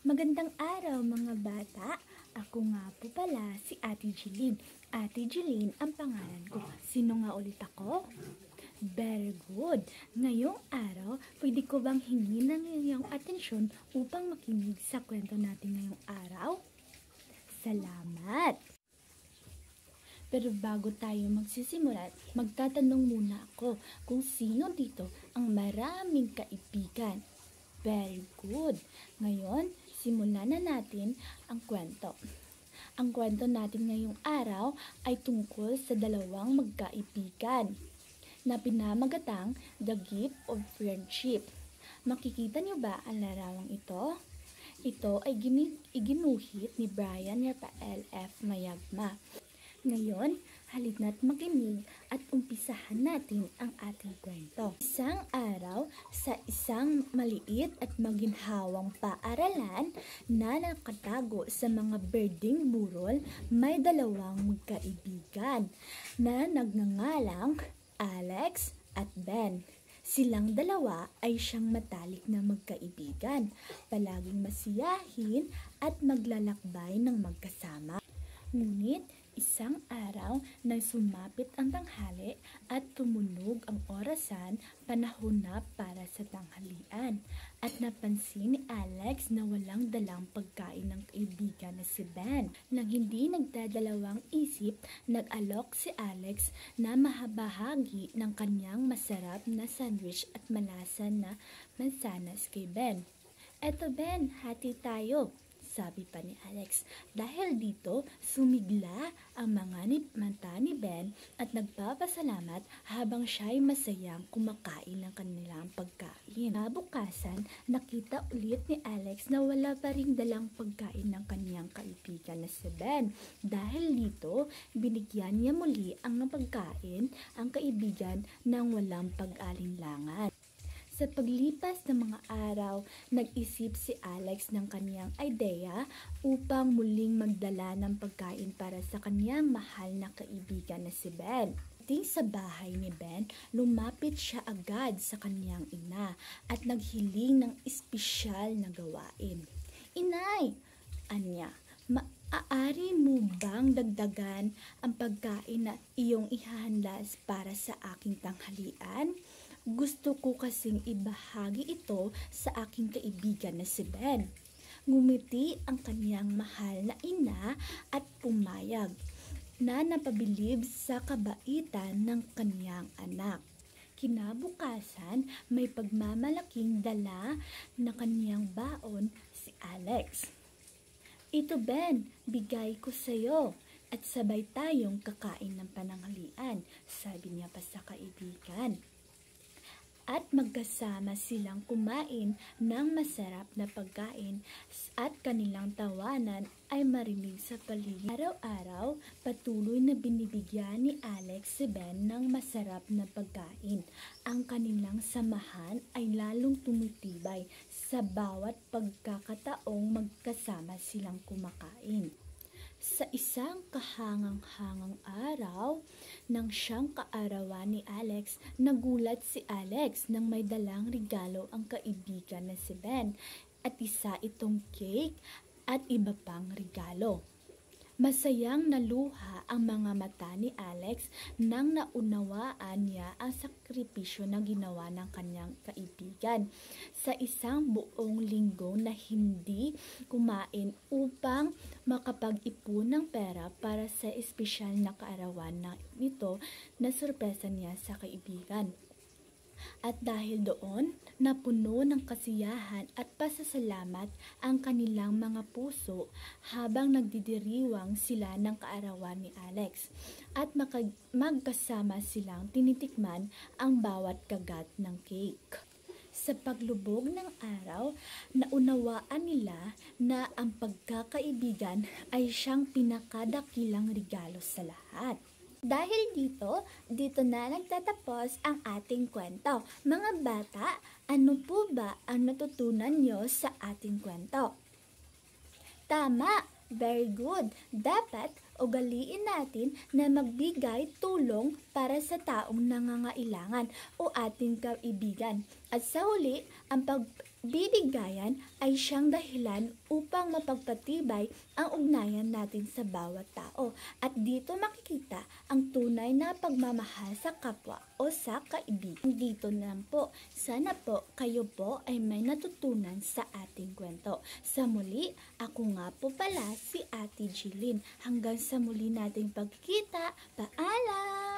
Magandang araw mga bata! Ako nga po pala si Ate Jeline. Ate Jeline ang pangalan ko. Sino nga ulit ako? Very good! Ngayong araw, pwede ko bang hingin ng iyong atensyon upang makinig sa kwento natin ngayong araw? Salamat! Pero bago tayo magsisimulat, magtatanong muna ako kung sino dito ang maraming kaibigan. Very good! Ngayon, simulan na natin ang kwento. Ang kwento natin ngayong araw ay tungkol sa dalawang magkaibigan na pinamagatang The Gift of Friendship. Makikita niyo ba ang larawang ito? Ito ay iginuhit ni Brian Rafael F. Mayagma. Ngayon, halina't makinig at umpisahan natin ang ating kwento. Isang araw, sa isang maliit at maginhawang paaralan na nakatago sa mga berdeng burol, may dalawang magkaibigan na nagngangalang Alex at Ben. Silang dalawa ay siyang matalik na magkaibigan, palaging masiyahin at maglalakbay ng magkasama. Ngunit, isang araw nang sumapit ang tanghali at tumunog ang orasan, panahon na para sa tanghalian. At napansin ni Alex na walang dalang pagkain ng kaibigan na si Ben. Nang hindi nagdadalawang isip, nag-alok si Alex na mahabahagi ng kanyang masarap na sandwich at malasan na mansanas kay Ben. "Eto Ben, hati tayo," sabi pa ni Alex. Dahil dito, sumigla ang mga mata ni Ben at nagpapasalamat habang siya'y masayang kumakain ng kanilang pagkain. Nabukasan, nakita ulit ni Alex na wala pa ring dalang pagkain ng kanyang kaibigan na si Ben. Dahil dito, binigyan niya muli ang pagkain ang kaibigan ng walang pag-alinlangan. Sa paglipas ng mga araw, nag-isip si Alex ng kanyang ideya upang muling magdala ng pagkain para sa kanyang mahal na kaibigan na si Ben. Pagdating sa bahay ni Ben, lumapit siya agad sa kanyang ina at naghiling ng espesyal na gawain. "Inay," anya, "maaari mo bang dagdagan ang pagkain na iyong ihahanda para sa aking tanghalian? Gusto ko kasing ibahagi ito sa aking kaibigan na si Ben." Ngumiti ang kanyang mahal na ina at pumayag, na napabilib sa kabaitan ng kanyang anak. Kinabukasan, may pagmamalaking dala na kanyang baon si Alex. "Ito Ben, bigay ko sa'yo at sabay tayong kakain ng pananghalian," sabi niya pa sa kaibigan. At magkasama silang kumain ng masarap na pagkain at kanilang tawanan ay marinig sa paligid. Araw-araw, patuloy na binibigyan ni Alex si Ben ng masarap na pagkain. Ang kanilang samahan ay lalong tumitibay sa bawat pagkakataong magkasama silang kumakain. Sa isang kahangang-hangang araw, nang siyang kaarawan ni Alex, nagulat si Alex nang may dalang regalo ang kaibigan na si Ben at isa itong cake at iba pang regalo. Masayang naluha ang mga mata ni Alex nang naunawaan niya ang sakripisyo na ginawa ng kanyang kaibigan sa isang buong linggo na hindi kumain upang makapag-ipon ng pera para sa espesyal na kaarawan na nito na sorpresa niya sa kaibigan. At dahil doon, napuno ng kasiyahan at pasasalamat ang kanilang mga puso habang nagdidiriwang sila ng kaarawan ni Alex at magkasama silang tinitikman ang bawat kagat ng cake. Sa paglubog ng araw, naunawaan nila na ang pagkakaibigan ay siyang pinakadakilang regalo sa lahat. Dahil dito na nagtatapos ang ating kwento. Mga bata, ano po ba ang natutunan nyo sa ating kwento? Tama! Very good! Dapat ugaliin natin na magbigay tulong para sa taong nangangailangan o ating kaibigan. At sa huli, ang Bibigayan ay siyang dahilan upang mapagpatibay ang ugnayan natin sa bawat tao at dito makikita ang tunay na pagmamahal sa kapwa o sa kaibigan. Dito na lang po. Sana po kayo po ay may natutunan sa ating kwento. Sa muli, ako nga po pala si Ate Jeline. Hanggang sa muli nating pagkikita. Paalam!